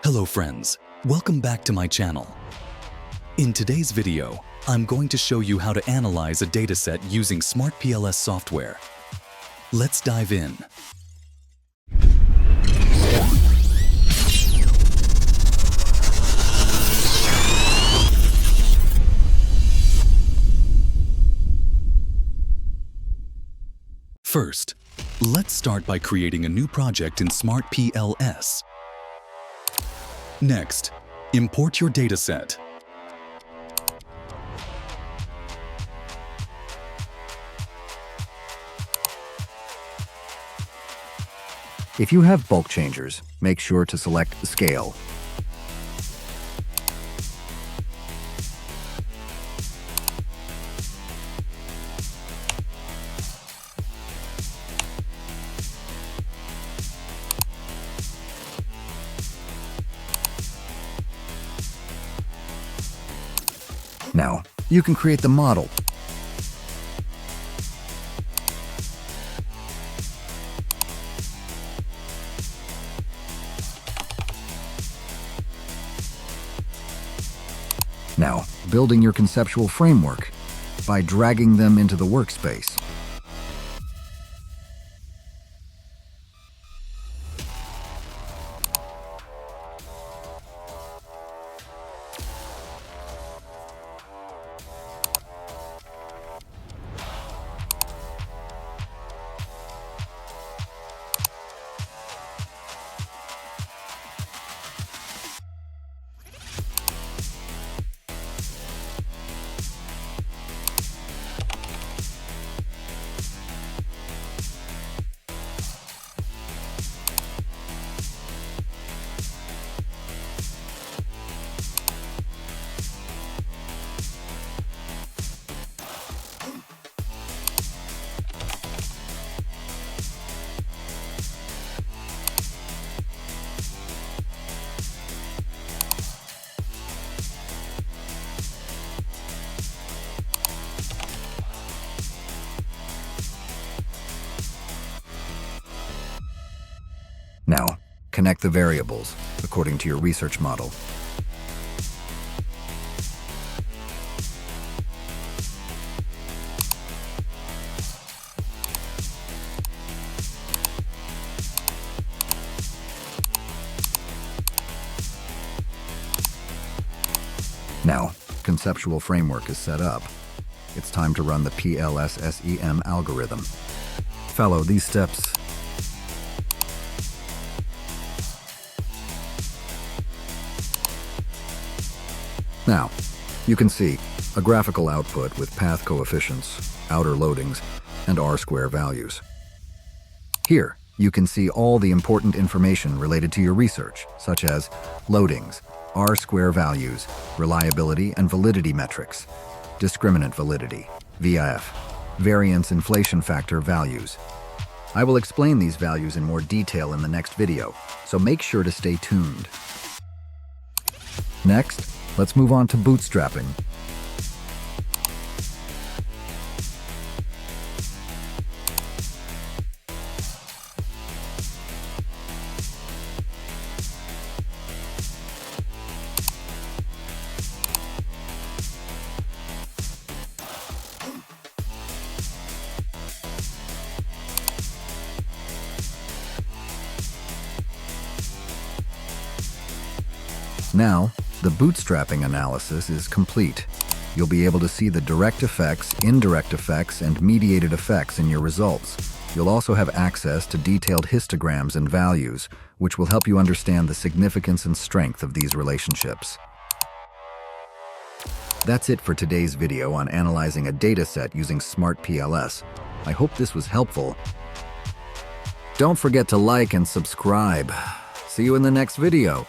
Hello friends, welcome back to my channel. In today's video, I'm going to show you how to analyze a dataset using SmartPLS software. Let's dive in. First, let's start by creating a new project in SmartPLS. Next, import your dataset. If you have bulk changers, make sure to select Scale. Now, you can create the model. Now, building your conceptual framework by dragging them into the workspace. Now, connect the variables according to your research model. Now, conceptual framework is set up. It's time to run the PLS-SEM algorithm. Follow these steps. Now, you can see a graphical output with path coefficients, outer loadings, and R-square values. Here, you can see all the important information related to your research, such as loadings, R-square values, reliability and validity metrics, discriminant validity, VIF, variance inflation factor values. I will explain these values in more detail in the next video, so make sure to stay tuned. Next, let's move on to bootstrapping. Now, the bootstrapping analysis is complete. You'll be able to see the direct effects, indirect effects, and mediated effects in your results. You'll also have access to detailed histograms and values, which will help you understand the significance and strength of these relationships. That's it for today's video on analyzing a dataset using SmartPLS. I hope this was helpful. Don't forget to like and subscribe. See you in the next video.